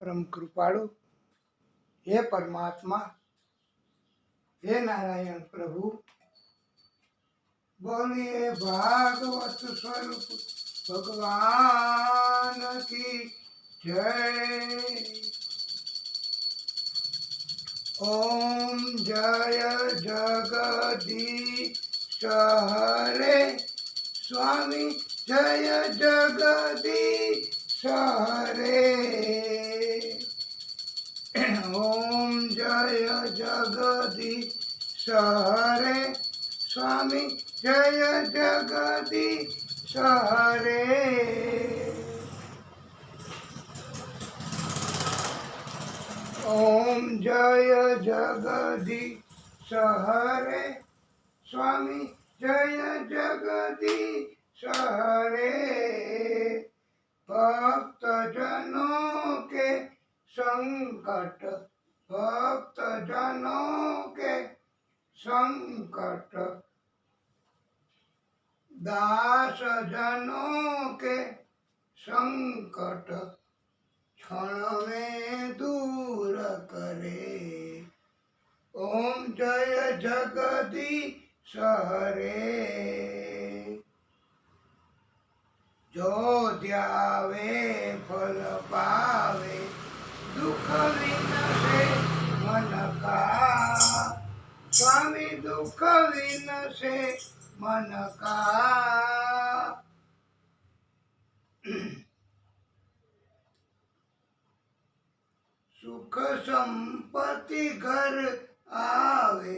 परम कृपाळु हे परमात्मा हे नारायण प्रभु। बोलिए भागवत स्वरूप भगवान की जय। ओम जय जगदीश हरे स्वामी जय जगदीश हरे। ओम जय जगदीश हरे स्वामी जय जगदीश हरे। ओम जय जगदीश हरे स्वामी जय जगदीश हरे। भक्त जनों के संकट भक्त जनों के संकट दास जनों के संकट क्षण में दूर करे। ओम जय जगदीश हरे। जो ध्यावे फल पावे दुख विनसे मन का स्वामी दुख विनसे मन का। सुख संपत्ति घर आवे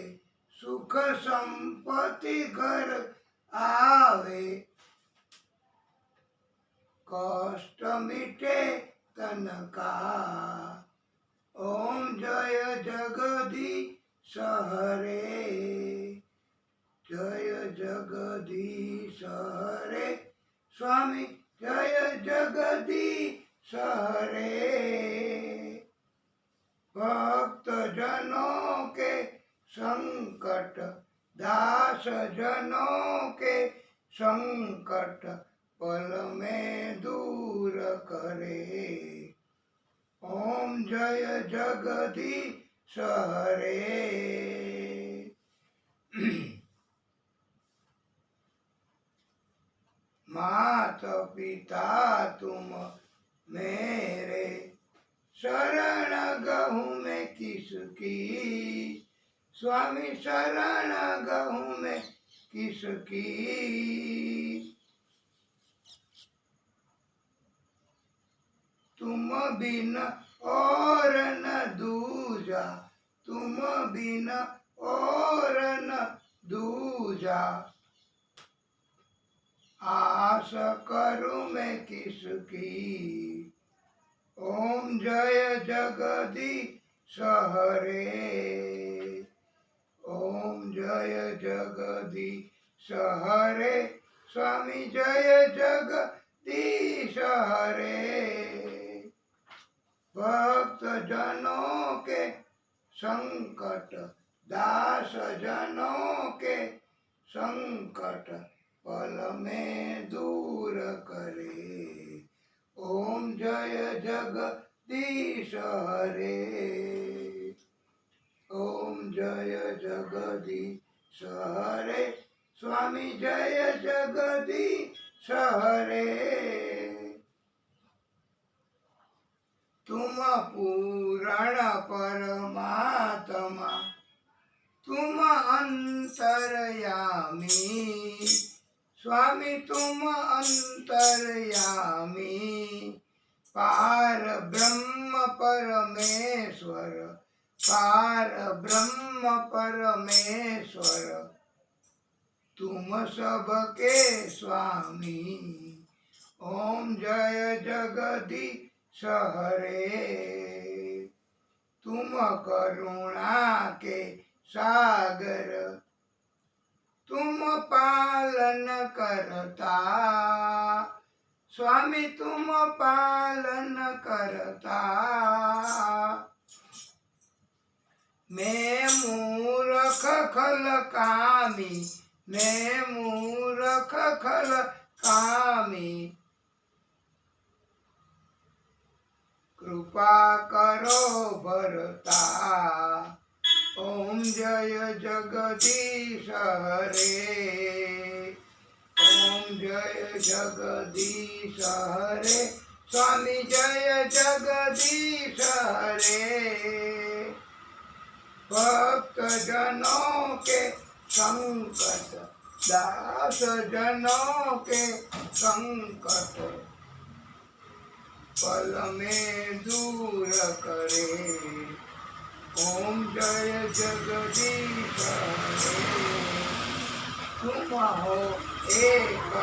सुख संपत्ति घर आवे कष्ट मिटे तन का। ओम जय जगदीश हरे जय जगदीश हरे स्वामी जय जगदीश हरे। भक्त जनों के संकट दास जनों के संकट पल में दूर करे। ओम जय जगदीश हरे। माता पिता तुम मेरे शरण गहूँ में किसकी स्वामी शरण गहूँ में किसकी। तुम बिन और न दूजा तुम बिन और न दूजा आस करूं मैं किसकी। ओम जय जगदीश हरे ओम जय जगदीश हरे स्वामी जय जगदीश हरे। भक्त जनों के संकट दास जनों के संकट पल में दूर करे। ओम जय जगदीश हरे ओम जय जगदीश हरे स्वामी जय जगदीश हरे। तुम पूर्ण परमात्मा तुम अंतर्यामी स्वामी तुम अंतर्यामी पार ब्रह्म परमेश्वर पार ब्रह्म परमेश्वर तुम सबके स्वामी। ओम जय जगदीश हरे तुम करुणा के सागर तुम पालन करता स्वामी तुम पालन करता। मैं मूर्ख खल कामी मैं मूर्ख खल कामी કૃપા કરો ભરતા ઓમ જય જગદીશ હરે ઓમ જય જગદીશ હરે સ્વામી જય જગદીશ હરે भक्तजनों के संकट दास जनों के संकट पल में दूर करे ओम जय जगदीश हरे तुम हो एक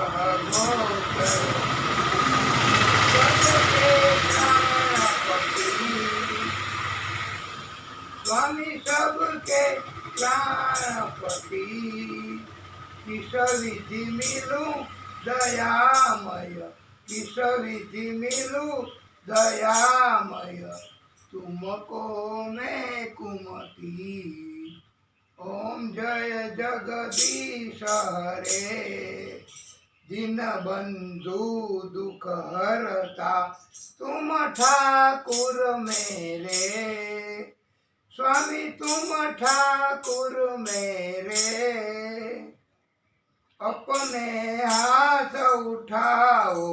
गोचर सबके प्राणपति स्वामी सबके प्राणपति किस विधि मिलू दयामय किस विधि मिलू दयामय तुमको मैं कुमति ओम जय जगदीश हरे दीन बंधु दुख हरता तुम ठाकुर मेरे स्वामी तुम ठाकुर मेरे अपने हाथ उठाओ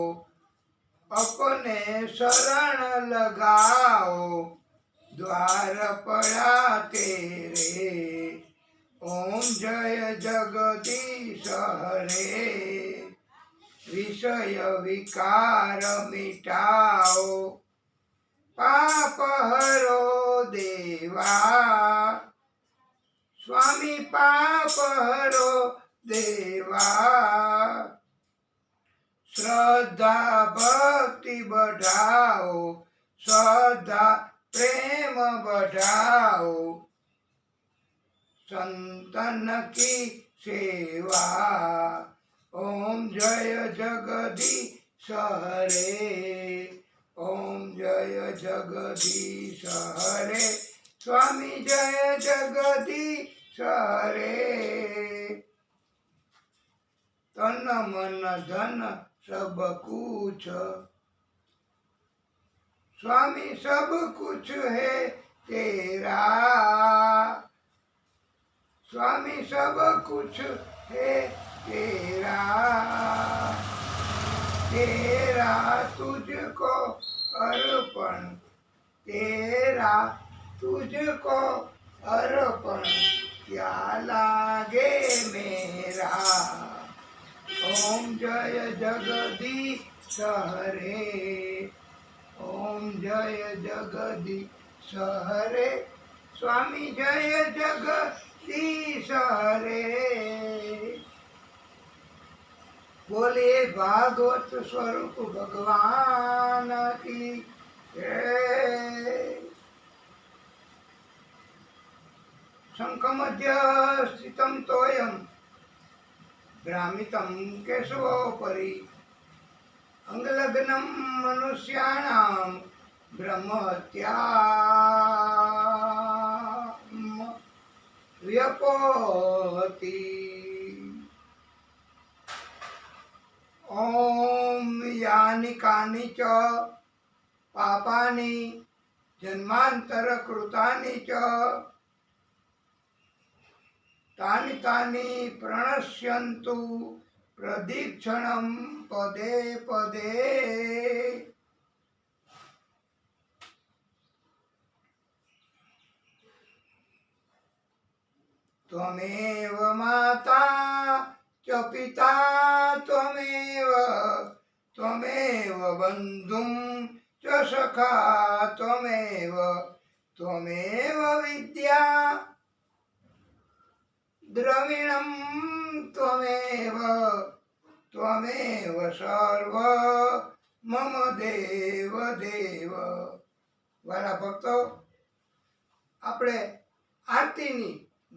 अपने शरण लगाओ द्वार पड़ा तेरे ओम जय जगदीश हरे विषय विकार मिटाओ पाप हरो देवा स्वामी पाप हरो देवा श्रद्धा भक्ति बढ़ाओ श्रद्धा प्रेम बढ़ाओ संतन की सेवा ओम जय जगदीश हरे ओम जय जगदीश हरे स्वामी जय जगदीश हरे तन मन धन सब कुछ स्वामी सब कुछ है तेरा स्वामी सब कुछ है तेरा तेरा तुझको अर्पण तेरा तुझको अर्पण क्या लागे मेरा ओम जय जगदीश हरे ओम जय जगदीश हरे स्वामी जय जगदीश हरे बोले भागवत स्वरूप भगवान की जय शंखमध्य स्थितं तोयं भ्रामितं केशवोपरि अंगलग्नं मनुष्याणां ब्रह्महत्या व्यपोहति ओम यानि कानि च पापानि जन्मांतर कृतानि च तानि तानि प्रणश्यन्तु प्रदीक्षणं पदे पदे त्वमेव माता च पिता त्वमेव बन्धुं च सखा त्वमेव विद्या द्रविणं त्वमेव सर्व मम देव देव। वाला भक्तो આપણે આરતીની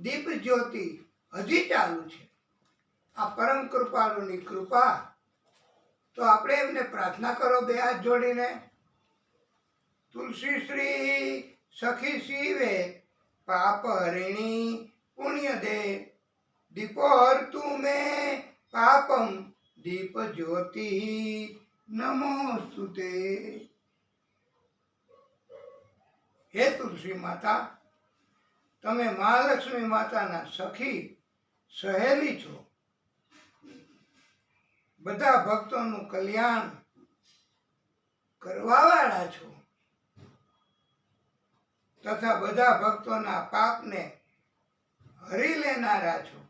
દીપ જ્યોતિ હજી ચાલુ છે। આ પરમ કૃપાળુની કૃપા તો આપણે એમને પ્રાર્થના કરો બે હાથ જોડીને। તુલસી શ્રી સખી શિવે પાપ હરિણી પુણ્ય દે દીપો હરતુ મે પાપમ દીપ જ્યોતિ નમોસ્તુતે। હે તુલસી માતા, તમે મહાલક્ષ્મી માતાના સખી સહેલી છો. બધા ભક્તોનું કલ્યાણ કરવાવાળા છો તથા બધા ભક્તોના પાપને હરી લેનારા છો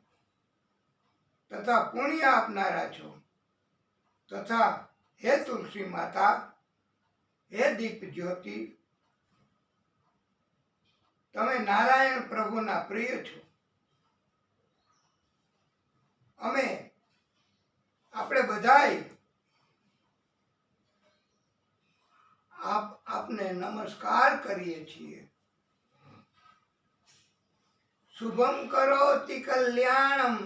તથા પુણ્ય આપનારા છો તથા હે તુલસી માતા, હે દીપ જ્યોતિ, તમે નારાયણ પ્રભુના પ્રિય છો. આપણે બધાય આપને નમસ્કાર કરીએ છીએ. શુભમ કરોતિ કલ્યાણમ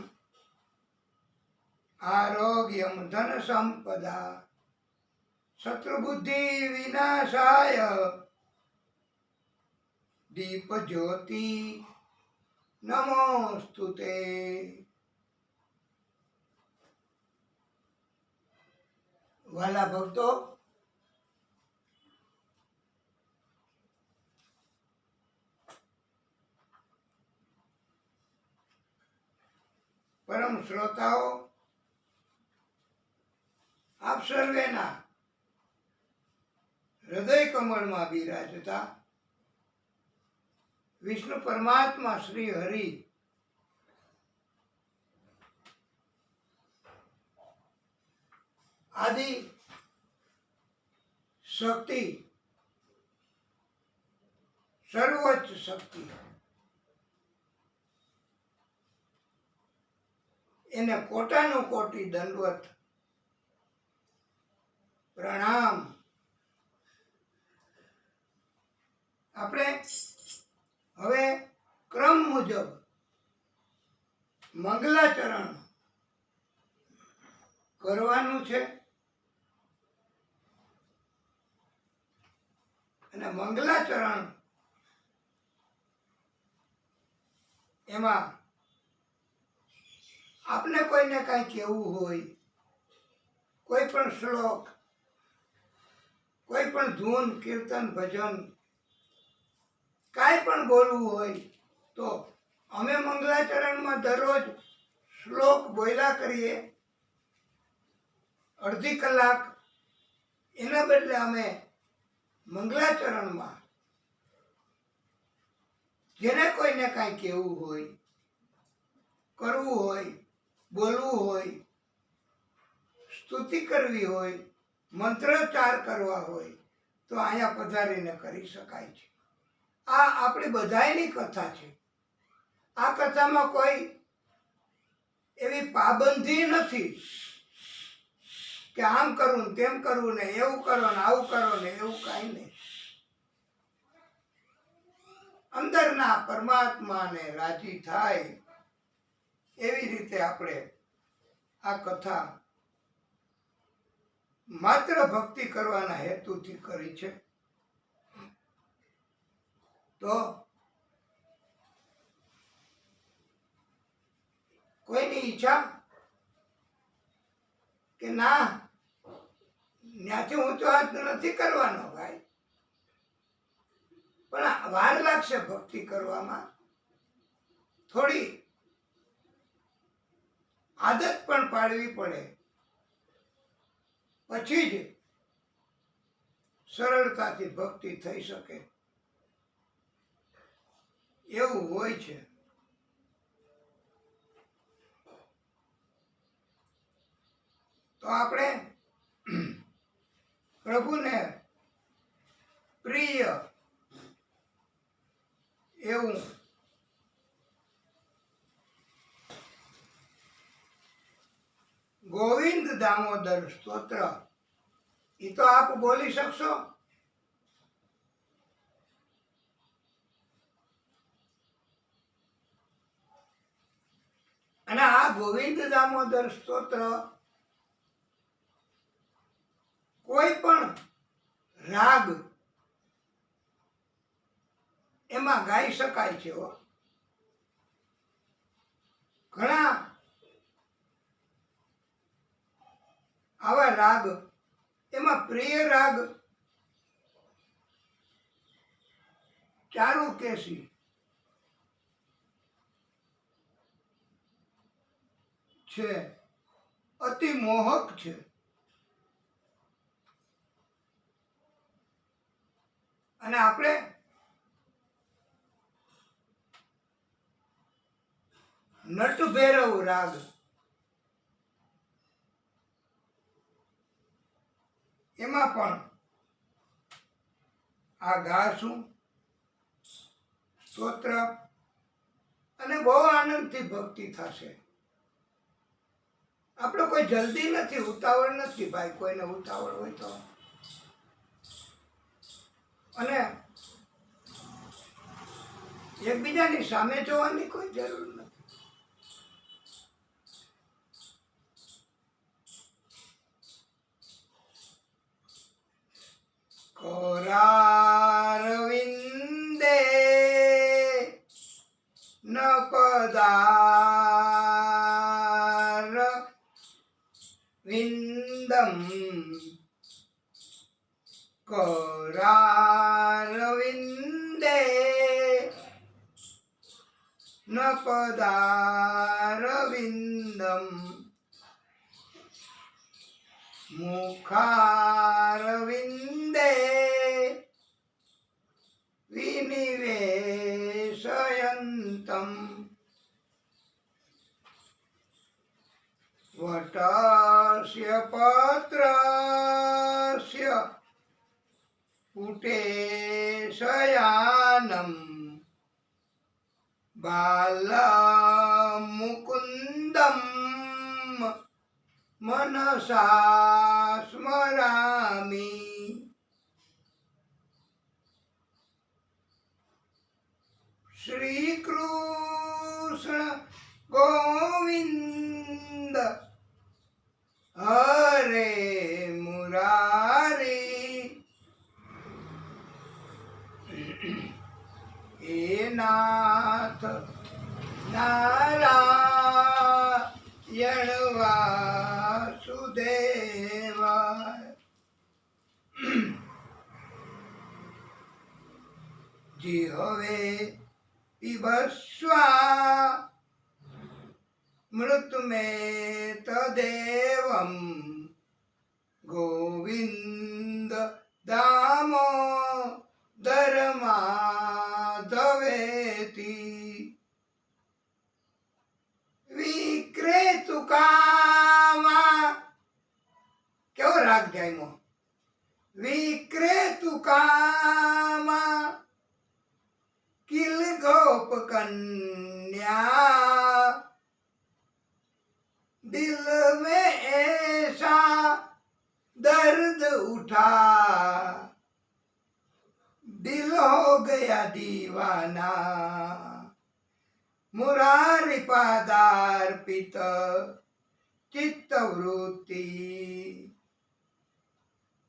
આરોગ્યમ ધન સંપદા શત્રુબુદ્ધિ વિનાશાય દીપ જ્યોતિ નમોસ્તુતે. વાલા ભક્તો, પરમ શ્રોતાઓ, આપ સર્વેના હૃદય કમળમાં બિરાજતા વિષ્ણુ પરમાત્મા શ્રી હરિ આદિ શક્તિ, સર્વોચ્ચ શક્તિ, એને કોટાનું કોટી દંડવત પ્રણામ. આપણે હવે ક્રમ મુજબ મંગલાચરણ કરવાનું છે અને મંગલાચરણ એમાં આપને કોઈને કાંઈ કહેવું હોય, કોઈ પણ શ્લોક, કોઈ પણ ધૂન, કીર્તન, ભજન કાંઈ પણ બોલવું હોય તો અમે મંગલાચરણમાં દરરોજ શ્લોક બોલ્યા કરીએ અડધી કલાક. એના બદલે અમે મંગલાચરણમાં જેને કોઈને કાંઈ કહેવું હોય, કરવું હોય, બોલવું હોય, સ્તુતિ કરવી હોય, મંત્રોચ્ચાર કરવા હોય તો અહીંયા પધારીને કરી શકાય છે. આ આપણી બધાયની કથા છે. આ કથામાં કોઈ એવી પાબંધી નથી કે આમ કરવું ને તેમ કરવું ને એવું કરો ને આવું કરો ને એવું કાંઈ નહીં. અંદરના પરમાત્માને રાજી થાય એવી રીતે આપણે આ કથા માત્ર ભક્તિ કરવાના હેતુથી કરી છે. તો કોઈની ઈચ્છા કે ના ત્યાંથી ઊંચો હાથ નથી કરવાનો ભાઈ, પણ વાર લાગશે ભક્તિ કરવામાં, થોડી આદત પણ પાડવી પડે, પછી જ સરળતાથી ભક્તિ થઈ શકે એવું હોય છે. તો આપણે પ્રભુને પ્રિય એવું ગોવિંદ દામોદર સ્તોત્ર એ તો આપ બોલી શકશો? અને આ ગોવિંદ દામોદર સ્તોત્ર કોઈ પણ રાગ એમાં ગાઈ શકાય છે. ઘણા આવા રાગ, એમાં પ્રિય રાગ ચારુકેશી છે, અતિ મોહક છે. અને આપણે નટભૈરવ રાગ એમાં પણ આ ગાશું સ્તોત્ર અને બહુ આનંદથી ભક્તિ થશે. આપણે કોઈ જલ્દી નથી, ઉતાવળ નથી ભાઈ. કોઈને ઉતાવળ હોય તો અને એકબીજાની સામે જોવાની કોઈ જરૂર નથી. કોરારવિંદે ન પદાર વિંદમ કોરારવિંદે ન પદારવિંદમ મુખારવિંદે વિનિવેશયંતમ વટસ્ય પત્રસ્ય પુટેશયાનમ બાલમુકુંદમ મનસા સ્મરામિ. શ્રી કૃષ્ણ ગોવિંદ હરે મુરારી હે નાથ નારાયણ વાસુદેવાય. જી હવે પીબસ્વા મૃતમે તદેવમ ગોવિંદ દામો ધર્માધવેતી. વિક્રેતુકામાં કેવો રાગ જામ્યો. વિક્રેતુકામાં કિલ ગોપ कन्या दिल में ऐसा दर्द उठा दिल हो गया दीवाना मुरारी पादार्पित चित्तवृत्ति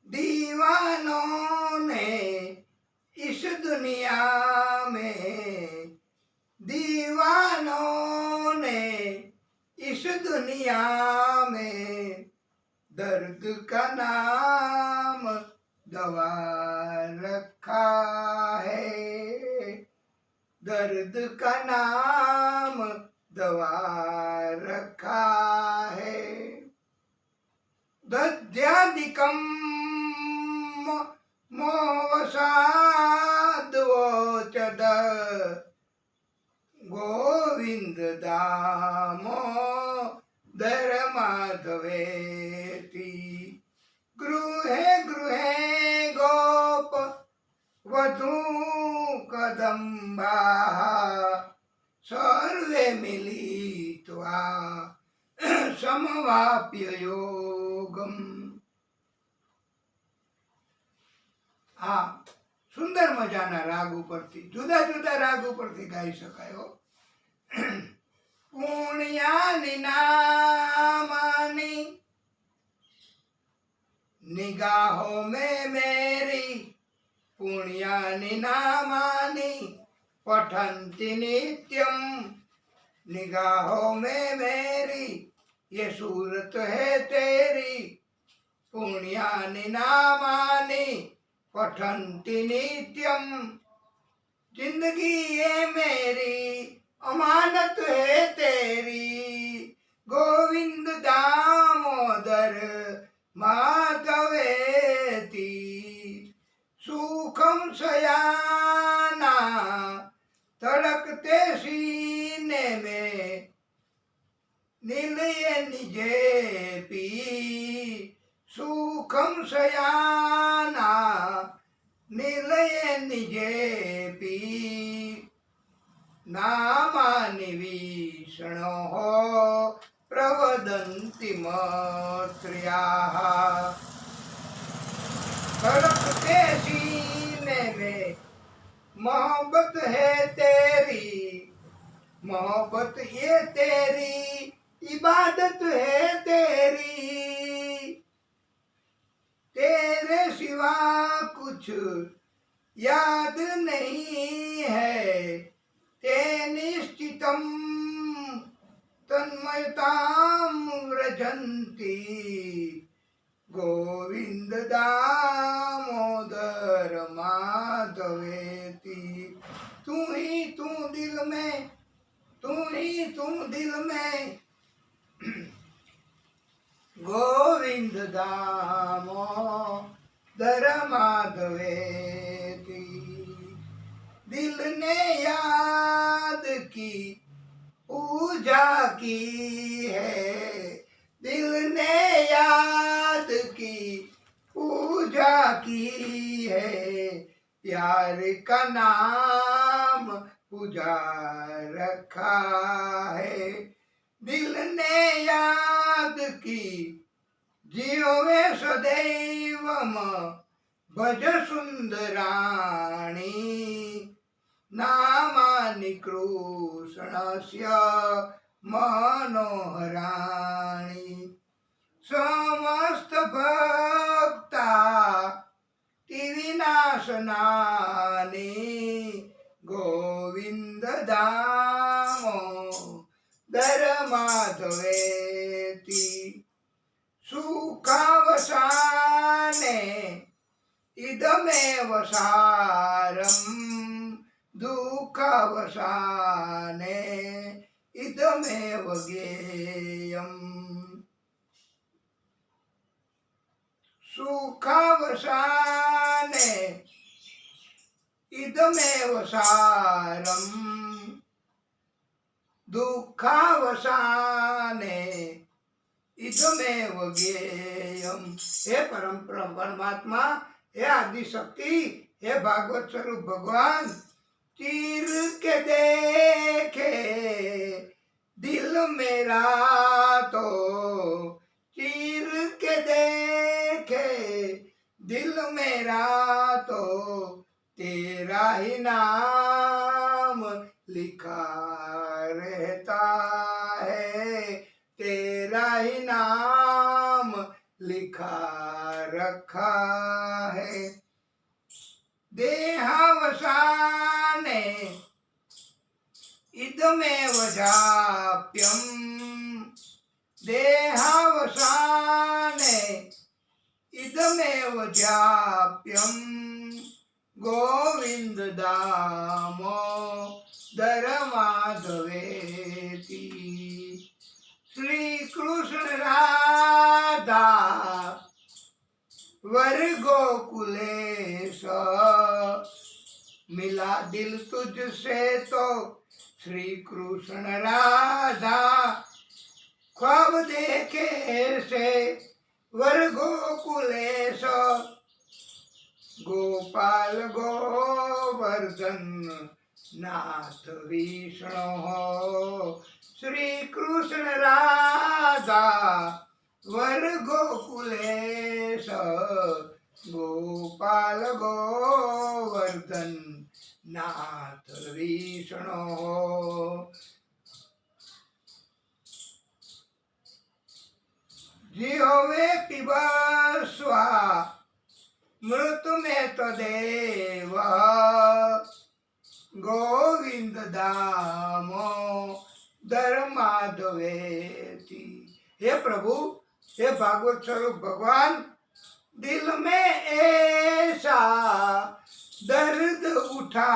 दीवानों ने इस दुनिया में दीवानों ने इस दुनिया में दर्द का नाम दवा रखा है दर्द का नाम दवा रखा है दध्यादिकम मोवसाद्वोचद गोविंद दामो धर्माधवेति गृहे गृहे गोप वधू कदम्बा सर्वे मिलित्वा समवाप्य योगम। हाँ सुंदर मजाना राग उपरथी जुदा जुदा राग उपरथी गाई शकायो। पुण्यानि नामानि निगाहों में मेरी पुण्यानि नामानि पठन्ति नित्यम निगाहों में मेरी ये सूरत है तेरी पुण्यानि नामानि पठन्ति नित्यम जिंदगी ये मेरी अमानत है तेरी, गोविंद दामोदर माधवेति। सुखम शयाना धड़कते सीने में, निलय निजे पी। सुखम शयाना निलय निजेपी, नामानि विष्णोः प्रवदन्ति मत्र्याः। धड़कते सीने में मोहब्बत है तेरी, मोहब्बत ये तेरी, इबादत है तेरी। तेरे सिवा कुछ याद नहीं है, ते निश्चितम तन्मयताम व्रजन्ति, गोविंद दामोदर माधवेति। तू ही तू दिल में, तू ही तू दिल में, गोविंद दामोदर माधवेति। दिल ने याद की पूजा की है, दिल ने याद की पूजा की है, प्यार का नाम पूजा रखा है। दिल ने याद की जीवे सदैवम भज सुंदराणी, नामानि कृष्णस्य मनोहराणि। समस्त भक्ता विनाशनानि, गोविंद दामोदर माधवेति। सुखावसाने इदमेव सारम्, दुःखावसाने इदमेव ज्ञेयम्। सुखावसाने इदमेव सारम्, दुःखावसाने इदमेव ज्ञेयम्। हे परम परमात्मा, हे आदिशक्ति, हे भागवत स्वरूप भगवान, चीर के देखे दिल मेरा तो, चीर के देखे दिल मेरा तो, तेरा ही नाम लिखा रहता है, तेरा ही नाम लिखा रखा है। देहावसाने इदमेव जाप्यम्, देहावसाने इदमेव जाप्यम्, गोविंद दामोदर माधवेति। श्री कृष्ण राधा वर गोकुलेश, मिला दिल तुझसे तो श्री कृष्ण राधा, ख्वाब देखे से वर गोकुलेश, गोपाल गोवर्धन नाथ विष्णु। श्री कृष्ण राधा वर गोकुलेश, गोपाल गोवर्धन नाथ विष्णु। जिह्वे पिबस्वा मृत्यु में तदेव, गोविंद दामोदर माधवेति। हे प्रभु, हे भागवत स्वरूप भगवान, दिल में ऐसा दर्द उठा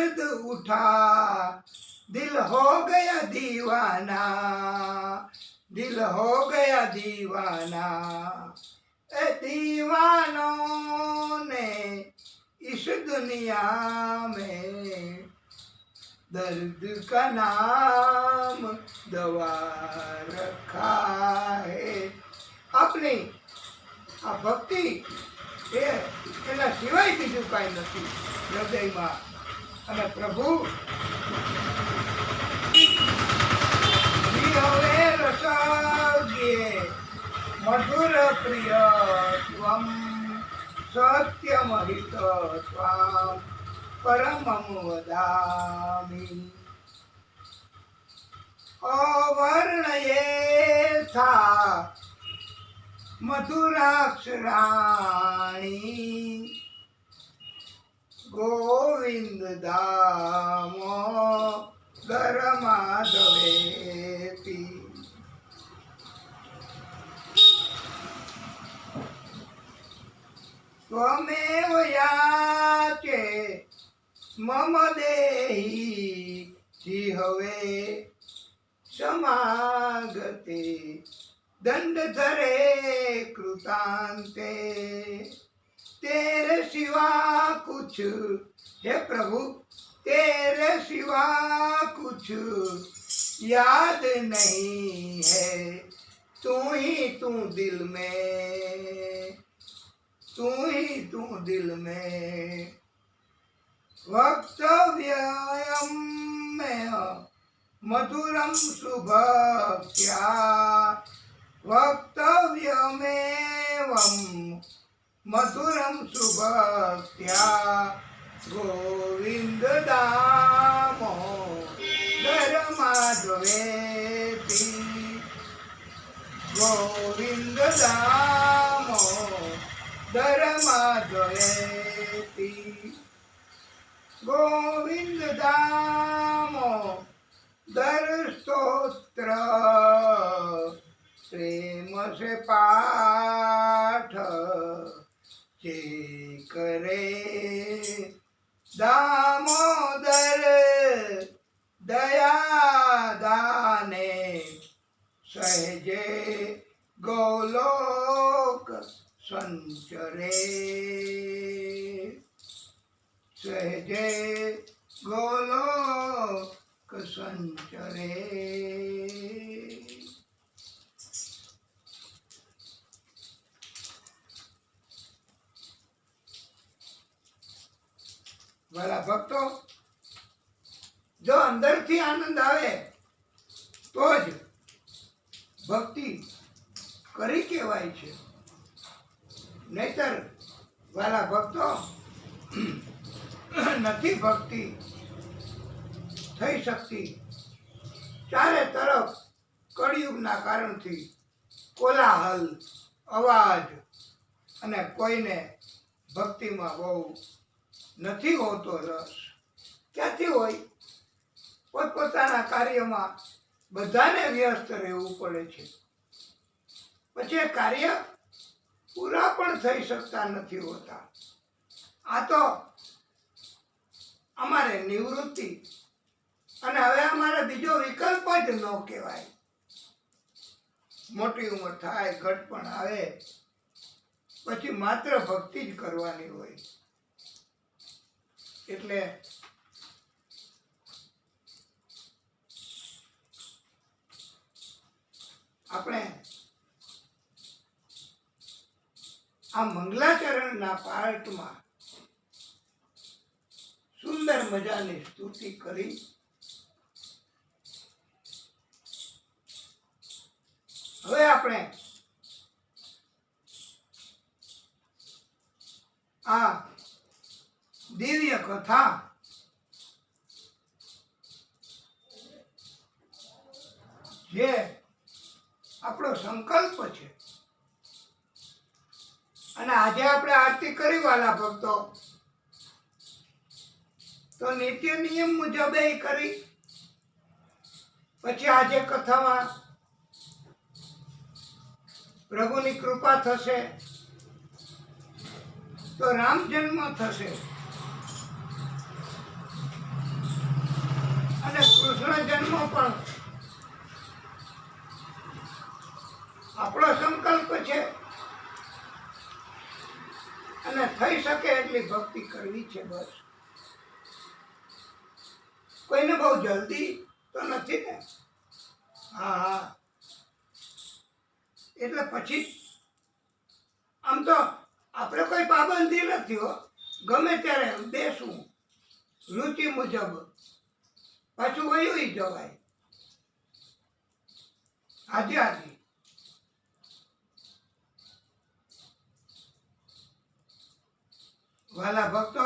दर्द उठा, दिल हो गया दीवाना, दिल हो गया दीवाना। ए दीवानों ने इस दुनिया में दर्द का नाम दवा रखा है। अपनी આ ભક્તિ એના સિવાય બીજું કાંઈ નથી હૃદયમાં. અને પ્રભુ હવે રસાગ્યે મધુર પ્રિય ત્વમ સત્યમ હિત ત્વામ પરમમ વદામિ. અવર્ણયેથા મધુરાક્ષરાણી ગોવિંદ દામોદર માધવેતી. ત્વમેવ યાચે મમ દેહી જીહવે સમાગતે दंड धरे कृतांते. तेरे सिवा कुछ हे प्रभु, तेरे सिवा कुछ याद नहीं है. तू ही तू दिल में, तू ही तू दिल में. वक्तव्यम में मधुरम शुभक्त्या, वक्तव्यमेवं मधुरं सुभक्त्या गोविंद दामोदर माधवेति. गोविंद दामोदर माधवेति. गोविंद दामोदर स्तोत्र प्रेम से पाठ जे करे दामोदर दया दाने. सहजे गोलोक संचरे, सहजे गोलोक संचरे. વાલા ભક્તો, જો અંદરથી આનંદ આવે તો જ ભક્તિ કરી કહેવાય છે. નહીતર વાલા ભક્તો નથી ભક્તિ થઈ શકતી. ચારે તરફ કળિયુગના કારણથી કોલાહલ, અવાજ અને કોઈને ભક્તિમાં બહુ નથી હોતો રસ. ક્યાંથી હોય? પોતપોતાના કાર્યમાં બધાને વ્યસ્ત રહેવું પડે છે. પછી એ કાર્ય પૂરા પણ થઈ શકતા નથી હોતા. આ તો અમારે નિવૃત્તિ, અને હવે અમારે બીજો વિકલ્પ જ ન કહેવાય. મોટી ઉંમર થાય, ઘટપણ આવે, પછી માત્ર ભક્તિ જ કરવાની હોય. એટલે આપણે આ મંગલાચરણના પાઠમાં સુંદર મજાની સ્તુતિ કરી. હવે આપણે આ દિવ્ય કથા જે આપણો સંકલ્પ છે, અને આજે આપણે આરતી કરી વાલા ભક્તો, તો નિત્ય નિયમ મુજબ એ કરી. પછી આજે કથામાં પ્રભુની કૃપા થશે તો રામ જન્મ થશે. કૃષ્ણ જન્મ પણ આપણો સંકલ્પ છે અને થઈ શકે એટલી ભક્તિ કરવી છે. બસ કોઈને બહુ જલ્દી તો નથી ને. હા હા, એટલે પછી આમ તો આપણે કોઈ પાબંદી નથી હો, ગમે ત્યારે બેસવું રુચિ મુજબ, પાછું વયું જવાય. આજે આજે વાલા ભક્તો,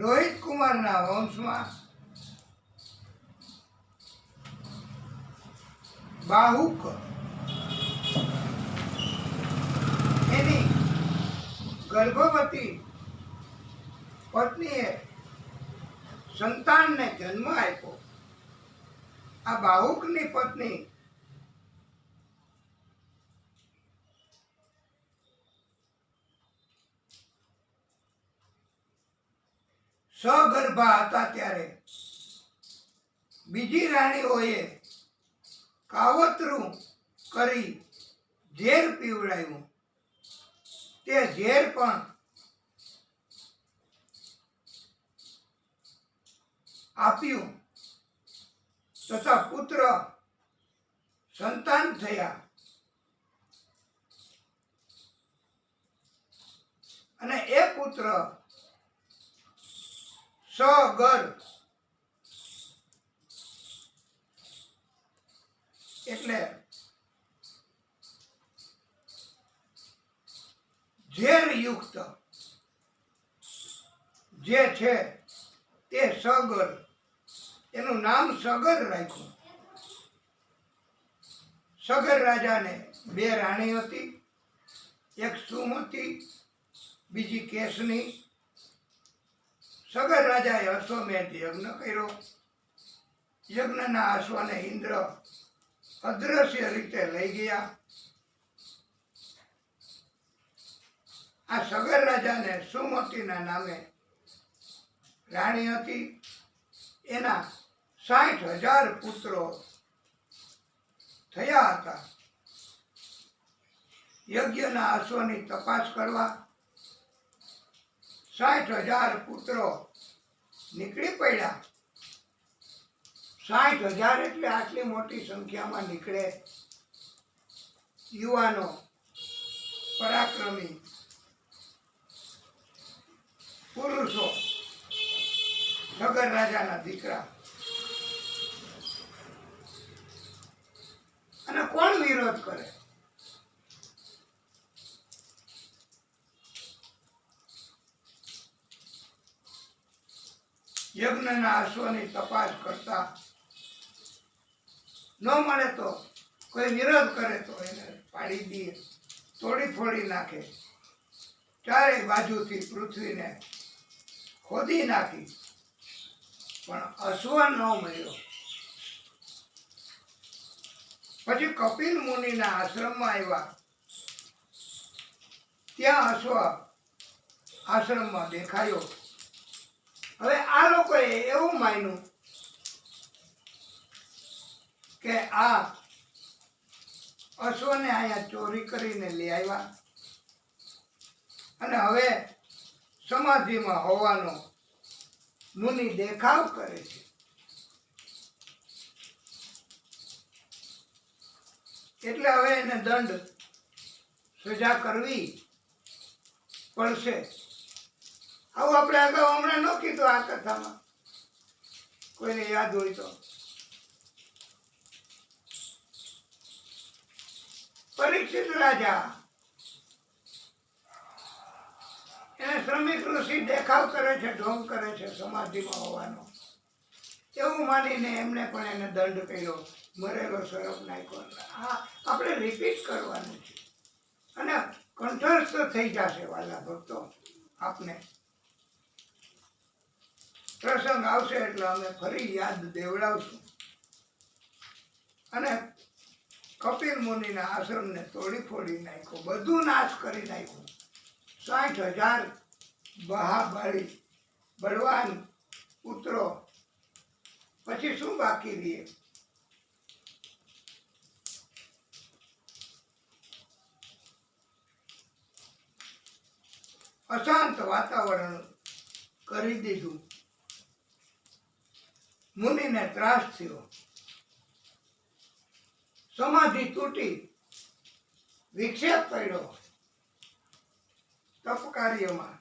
રોહિત કુમારના વંશમાં બાહુક એની ગર્ભવતી પત્નીએ સંતાનને જન્મ આપ્યો. આ બાહુકની પત્ની સગર્ભા હતા ત્યારે બીજી રાણીઓએ કાવતરું કરી ઝેર પીવડાવ્યું. તે ઝેર પણ આપ્યું તથા પુત્ર સંતાન થયા. અને એ પુત્ર સગર એટલે ઝેરયુક્ત જે છે તે સગર, એનું નામ સગર રાખ્યું. સગર રાજાને બે રાણી હતી, એક સુમતી, બીજી કેસની. સગર રાજાએ અશ્વમેધ યજ્ઞ કર્યો. યજ્ઞના અશ્વને ઇન્દ્ર અદ્રશ્ય રીતે લઈ ગયા. આ સગર રાજાને સુમતીના નામે રાણી હતી. એના 60,000 પુત્રો થયા હતા. યજ્ઞના અશ્વની તપાસ કરવા 60,000 પુત્રો નીકળી પડ્યા. 60,000 એટલે આટલી મોટી સંખ્યામાં નીકળે યુવાનો, પરાક્રમી પુરુષો, સગર રાજાના દીકરા. અને કોણ વિરોધ કરે? યજ્ઞના અશ્વની તપાસ કરતા ન મળે તો કોઈ વિરોધ કરે તો એને પાડી દે, તોડી ફોડી નાખે. ચારે બાજુથી પૃથ્વીને ખોદી નાખી, પણ અશ્વ ન મળ્યો. પછી કપિલ મુનિના આશ્રમમાં આવ્યા. ત્યાં અશ્વ આશ્રમમાં દેખાયો. હવે આ લોકોએ એવું માન્યું કે આ અશ્વને અહીંયા ચોરી કરીને લઈ આવ્યા અને હવે સમાધિમાં હોવાનો મુનિ દેખાવ કરે છે. એટલે હવે એને દંડ સજા કરવી પડશે. આવું આપણે અગાઉ હમણાં ન કીધું આ કથામાં, કોઈને યાદ હોય તો. પરીક્ષિત રાજા એને શ્રમિક ઋષિ દેખાવ કરે છે, ઢોંગ કરે છે સમાધિમાં હોવાનો. એવું માનીને એમને પણ એને દંડ કર્યો, મરેલો સરપ નાખ્યો. આ આપણે રિપીટ કરવાનું છે અને કંઠસ્થ થઈ જશે વાલા ભક્તો. આપને પ્રસંગ આવશે એટલે અમે ફરી યાદ દેવડાવશું. અને કપિલ મુનિના આશ્રમને તોડી ફોડી નાખ્યો, બધું નાશ કરી નાખ્યું. 60,000 મહાબળી બળવાન પુત્રો, પછી શું બાકી રહે? અશાંત વાતાવરણ કરી દીધું. મુનિને ત્રાસ થયો, સમાધિ તૂટી, વિક્ષેપ પડ્યો તપ કાર્યમાં.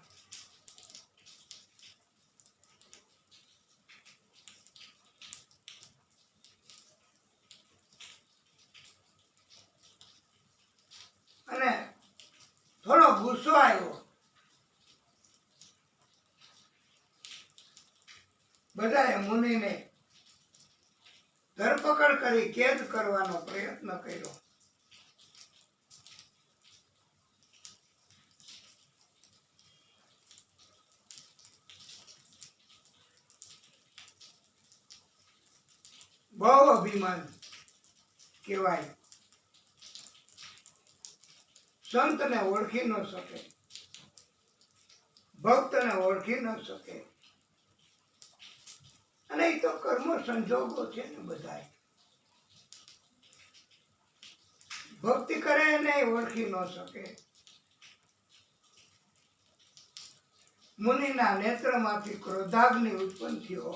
અને થોડો ગુસ્સો આવ્યો. બધાએ મુનિને ધરપકડ કરી કેદ કરવાનો પ્રયત્ન કર્યો. બહુ અભિમાન કહેવાય. સંતને ઓળખી ન શકે, ભક્તને ઓળખી ન શકે. અને એ તો કર્મ સંજોગો છે ને. બધા ભક્તિ કરે એને ઓળખી ન શકે. મુનિના નેત્રમાંથી ક્રોધાગ્નિ ઉત્પન્ન થયો.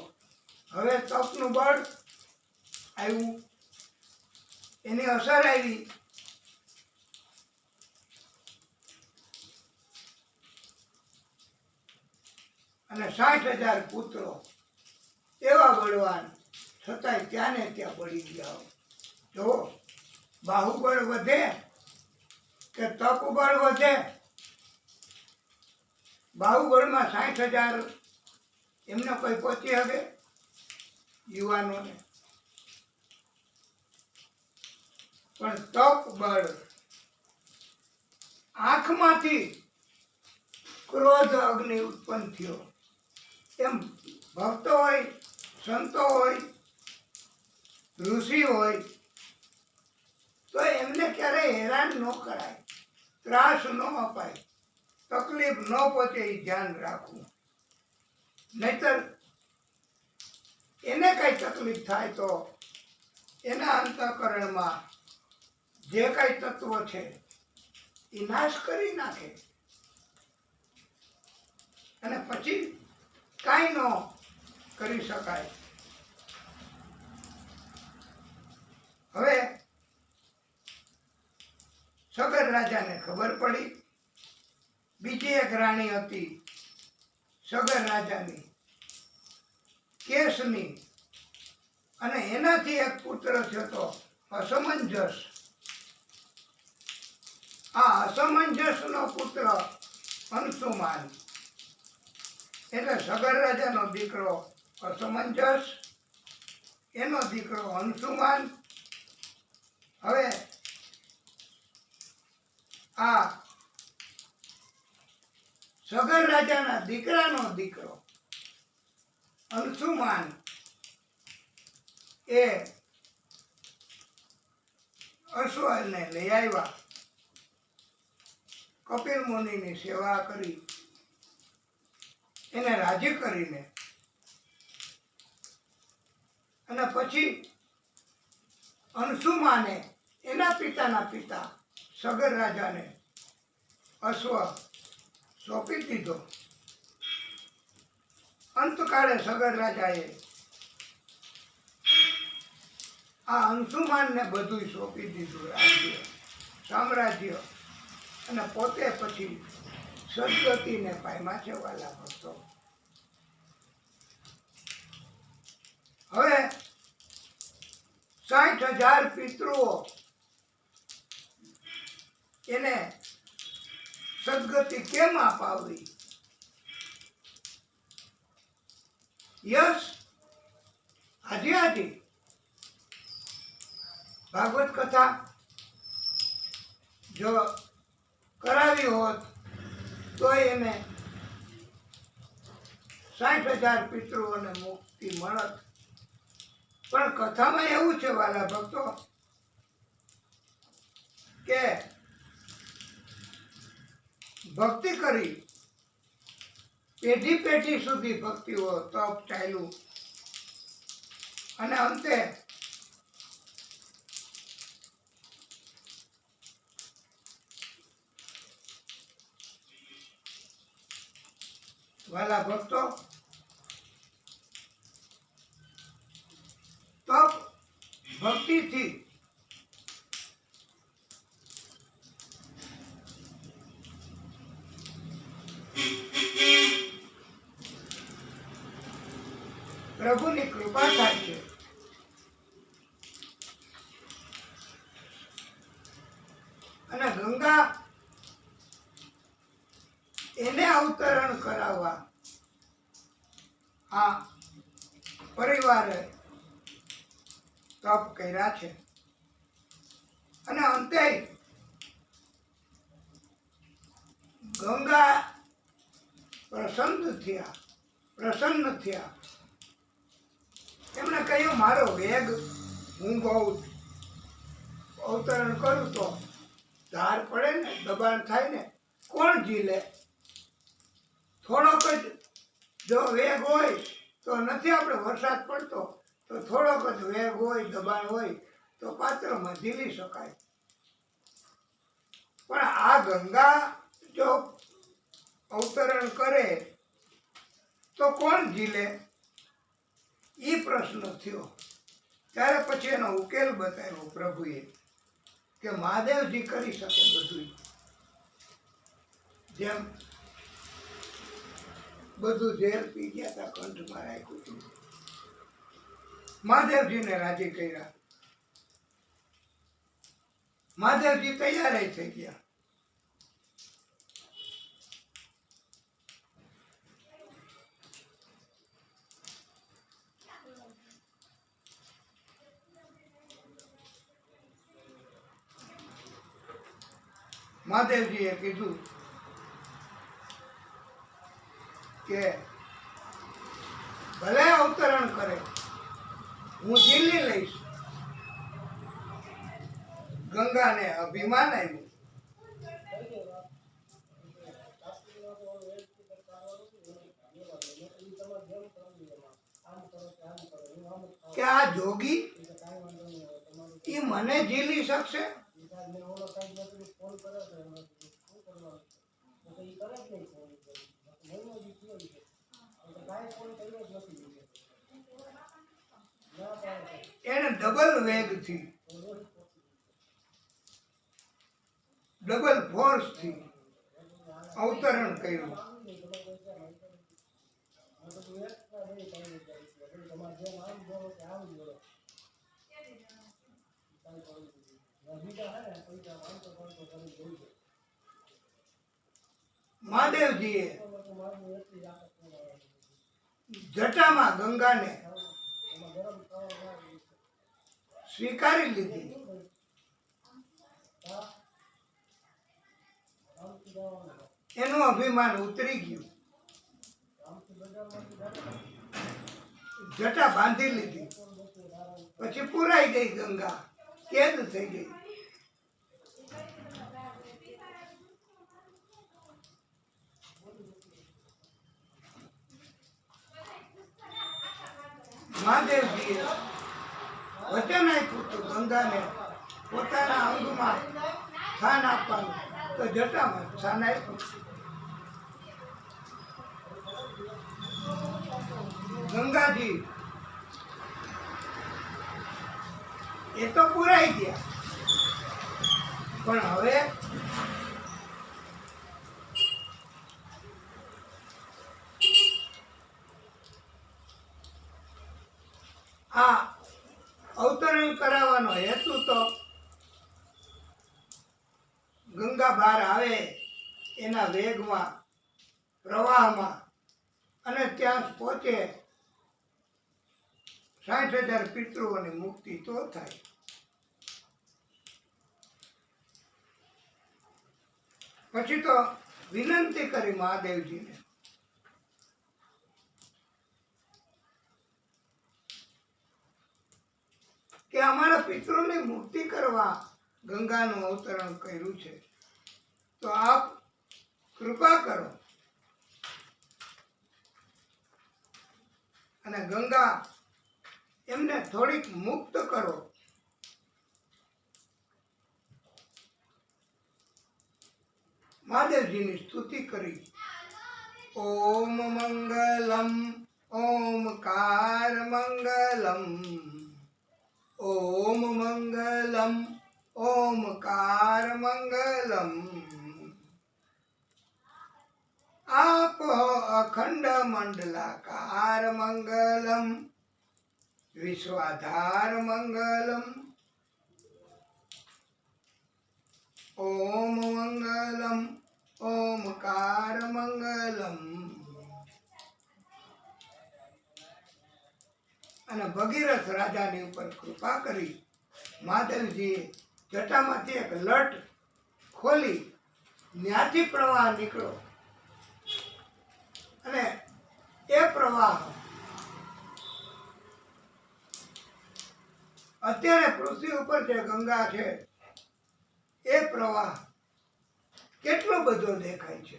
હવે તપનું બળ આવ્યું, એની અસર આવી. અને 60,000 પુત્રો એવા બળવાન, છતાંય ત્યાં ને ત્યાં બળી ગયા. જો બાહુબળ વધે કે તપ બળ વધે? બાહુબળમાં 60,000 એમને કોઈ પહોંચી હવે યુવાનોને? પણ તપ બળ, આંખમાંથી ક્રોધ અગ્નિ ઉત્પન્ન થયો. એમ ભક્તો હોય, સંતો હોય, ઋષિ હોય, તો એમને ક્યારેય હેરાન ન કરાય, ત્રાસ ન અપાય, તકલીફ ન પહોંચે એ ધ્યાન રાખવું. નહીતર એને કઈ તકલીફ થાય તો એના અંતઃકરણમાં જે કઈ તત્વ છે એ નાશ કરી નાખે. અને પછી કાંઈ ન કરી શકાય. હવે સગર રાજાને ખબર પડી. બીજી એક રાણી હતી સગર રાજાની, કેશની, અને એનાથી એક પુત્ર થયો તો અસમંજસ. આ અસમંજસનો પુત્ર અંશુમાન. એટલે સગર રાજાનો દીકરો અસમંજસ, એનો દીકરો અંશુમાન. હવે આ સગર રાજાના દીકરાનો દીકરો અંશુમાન એ અશ્વને લઈ આવ્યા. કપિલ મુનિની સેવા કરી, એને રાજી કરીને, અને પછી અંશુમાને એના પિતાના પિતા સગર રાજાને અશ્વ સોંપી દીધો. અંતકાળે સગર રાજાએ આ અંશુમાનને બધું સોંપી દીધું, રાજ્ય, સામ્રાજ્ય, અને પોતે પછી સદગતિને પામ્યા છે વાલા ભક્તો. હવે 60,000 પિતૃઓ એને સદગતિ કેમ અપાવી? યસ, આજે ભાગવત કથા જો કરાવી હોત તો એને 60,000 પિતૃઓને મુક્તિ મળત. પણ કથામાં એવું છે વાલા ભક્તો કે ભક્તિ કરી, પેઢી પેઢી સુધી ભક્તિઓ તપ ચાલ્યું અને અંતે વાલા ભક્તો તપ ભક્તિથી પ્રભુની કૃપા થાય છે. અને ગંગા એને અવતરણ કરાવવા આ પરિવારે તપ કર્યા છે. અને અંતે ગંગા પ્રસન્ન થયા. એમણે કહ્યું મારો વેગ, હું બહુ અવતરણ કરું તો ધાર પડે ને, દબાણ થાય ને, કોણ ઝીલે? થોડોક જ જો વેગ હોય તો નથી, આપણે વરસાદ પડતો તો થોડોક જ વેગ હોય, દબાણ હોય તો પાત્રમાં ઝીલી શકાય. પણ આ ગંગા જો અવતરણ કરે તો કોણ ઝીલે? એ પ્રશ્ન થયો. ત્યારે પછી એનો ઉકેલ બતાવ્યો પ્રભુએ કે મહાદેવજી કરી શકે બધું. જેમ બધું ઝેર પી ગયા હતા, કંઠમાં રાખ્યું હતું, મહાદેવજીને રાજી કર્યા. મહાદેવજી તૈયાર થઈ ગયા. મહાદેવજીએ કીધું કે ભલે અવતરણ કરે, હું ઝીલી લઈશ. ગંગાને અભિમાન આવ્યું. કે આ જોગી એ મને ઝીલી શકશે? એને ડબલ વેગથી, ડબલ ફોર્સથી અવતરણ કર્યું. મહાદેવજીએ જટામાં ગંગાને સ્વીકારી લીધી. એનું અભિમાન ઉતરી ગયું. જટા બાંધી લીધી. પછી પુરાઈ ગઈ ગંગા, કેદ થઈ ગઈ. મહાદેવજીએ વચન આપ્યું તો ગંગાને પોતાના અંગમાં સ્થાન આપવાનું, તો જટામાં સ્થાન આપ્યું. ગંગાજી એ તો પુરાઈ ગયા, પણ હવે આ અવતરણ કરાવવાનો હેતુ તો ગંગા બહાર આવે એના વેગમાં, પ્રવાહમાં, અને ત્યાં પહોંચે 60,000 પિતૃઓની મુક્તિ તો થાય. પછી તો વિનંતી કરી મહાદેવજીને કે અમારા પિતૃની મુક્તિ કરવા ગંગાનું અવતરણ કર્યું છે. તો આપ કૃપા કરો અને ગંગા એમને થોડીક મુક્ત કરો. મહાદેવજીની સ્તુતિ કરી. ઓમ મંગલમ ઓમકાર મંગલમ, ઓમ મંગલમ ઓમકાર મંગલમ. આપો અખંડ મંડલાકાર મંગલમ, વિશ્વાધાર મંગલમ. ઓમ મંગલમ ઓમકાર મંગલમ. અને ભગીરથ રાજાની ઉપર કૃપા કરી મહાદેવજીએ જટામાંથી એક લટ ખોલી ત્યાંથી પ્રવાહ નીકળ્યો અને એ પ્રવાહ અત્યારે પૃથ્વી ઉપર જે ગંગા છે એ પ્રવાહ કેટલો બધો દેખાય છે,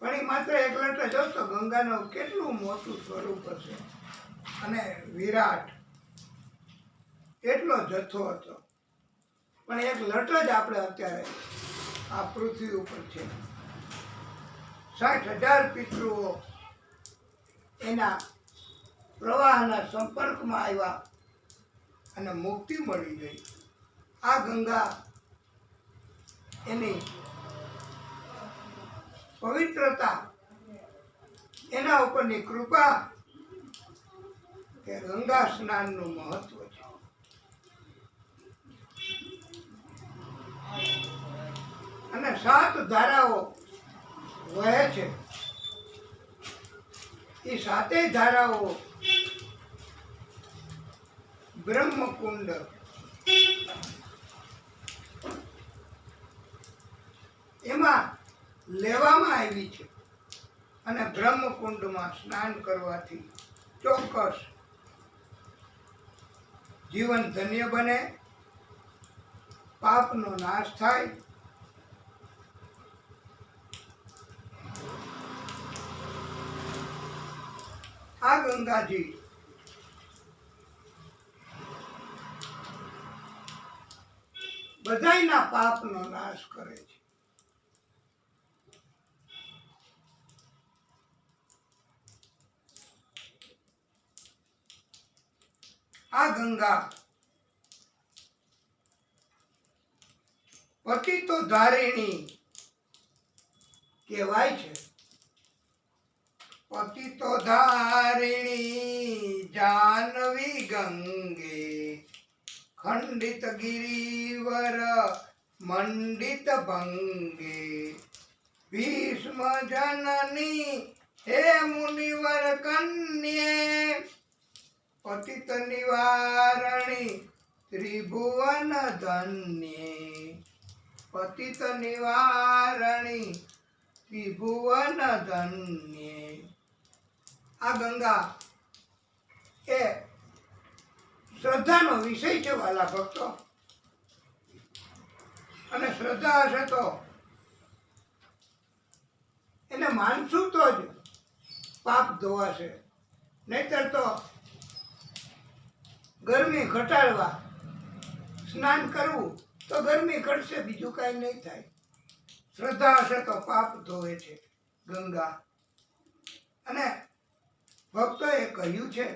પણ એ માત્ર એક લટ જો તો ગંગાનું કેટલું મોટું સ્વરૂપ હશે અને વિરાટ એટલો જથ્થો હતો. પણ એક લટ જ આપણે અત્યારે આ પૃથ્વી ઉપર છે. 60,000 પિતૃઓ એના પ્રવાહના સંપર્કમાં આવ્યા અને મુક્તિ મળી ગઈ. આ ગંગા એની પવિત્રતા, એના ઉપરની કૃપા કે ગંગા સ્નાનનું મહત્વ છે. અને 7 ધારાઓ વહે છે. એ 7 ધારાઓ બ્રહ્મકુંડ એમાં લેવામાં આવી છે. અને બ્રહ્મકુંડમાં સ્નાન કરવાથી ચોક્કસ જીવન ધન્ય બને, પાપનો નાશ થાય. આ ગંગાજી બધાયના પાપનો નાશ કરે છે. આ ગંગા પતિતો ધારિણી કહેવાય છે. પતિતો ધારિણી જાનવી ગંગે, ખંડિત ગિરિવર મંડિત ભંગે. ભીષ્મ જનની હે મુનિવર કન્યે, પતિત નિવારણી ત્રિભુવન ધન્યે. પતિત નિવારણી ત્રિભુવન ધન્યે. આ ગંગા એ શ્રદ્ધાનો વિષય છે વાલા ભક્તો. અને શ્રદ્ધા હશે તો એને માનશું તો જ પાપ ધોવાશે. નહીતર તો ગરમી ઘટાડવા સ્નાન કરવું તો ગરમી ઘટશે, બીજું કાંઈ નહીં થાય. શ્રદ્ધા હશે તો પાપ ધોવે છે ગંગા. અને ભક્તોએ કહ્યું છે,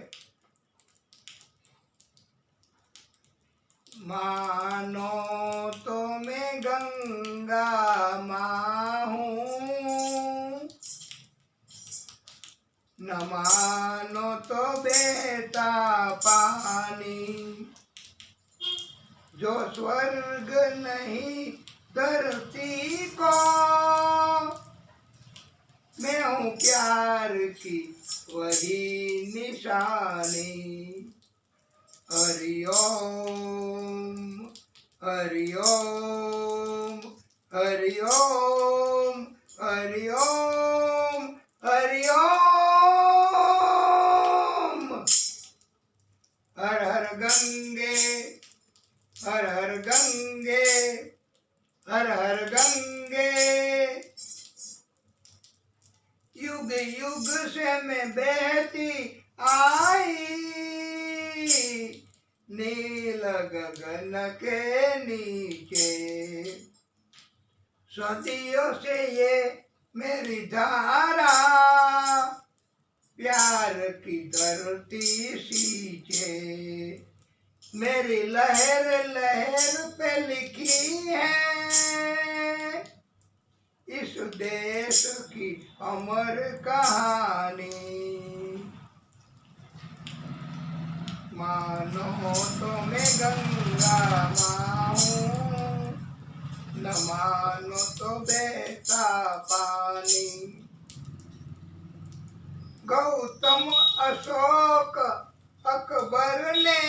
માનો તો મેં ગંગા માં હું, ન માનો તો બેટા પાની. जो स्वर्ग नहीं धरती को, मैं हूँ प्यार की वही निशानी. हरिओम हरिओम हरिओम हरिओम हरिओम. हर हर गंगे हर हर युग युग से मैं बहती आई, नील गगन के नीचे, सदियों से ये मेरी धारा, प्यार की धरती सींचे, मेरी लहर लहर पे लिखी है इस देश की अमर कहानी। मानो तो मैं गंगा माँ हूँ, न मानो तो बहता पानी। गौतम अशोक अकबर ने,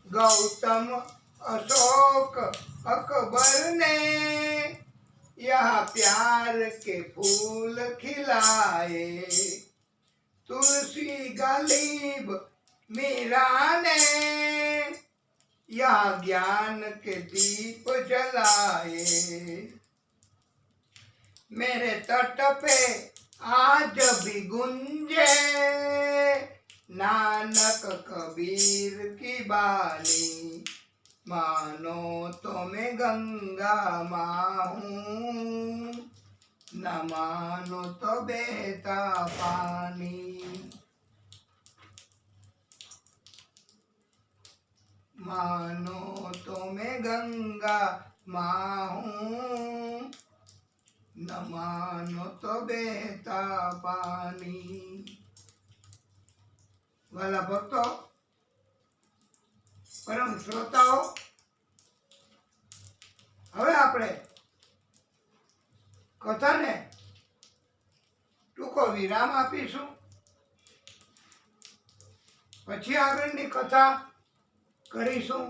गौतम अशोक अकबर ने यहाँ प्यार के फूल खिलाए। तुलसी गालिब मीरा ने यहाँ ज्ञान के दीप जलाए। मेरे तट पे आज भी गुंजे नानक कबीर की बानी। मानो तो मैं गंगा माँ हूँ, न मानो तो बहता पानी। मानो तो मैं गंगा माँ हूँ, न मानो तो बहता पानी। वाला भक्तो, परम श्रोताओ, હવે આપણે કથાને ટૂંકો વિરામ આપીશું, પછી આગળની કથા કરીશું।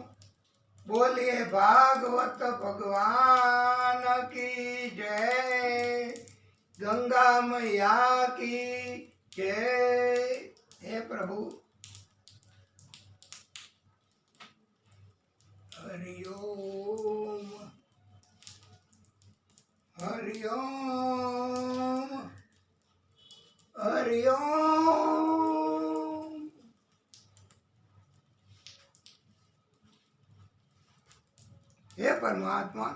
બોલીએ ભાગવત ભગવાન की जय, गंगा मैया की जय। हे प्रभु, हरि ओम, हरि ओम, हरि ओम। हे परमात्मा,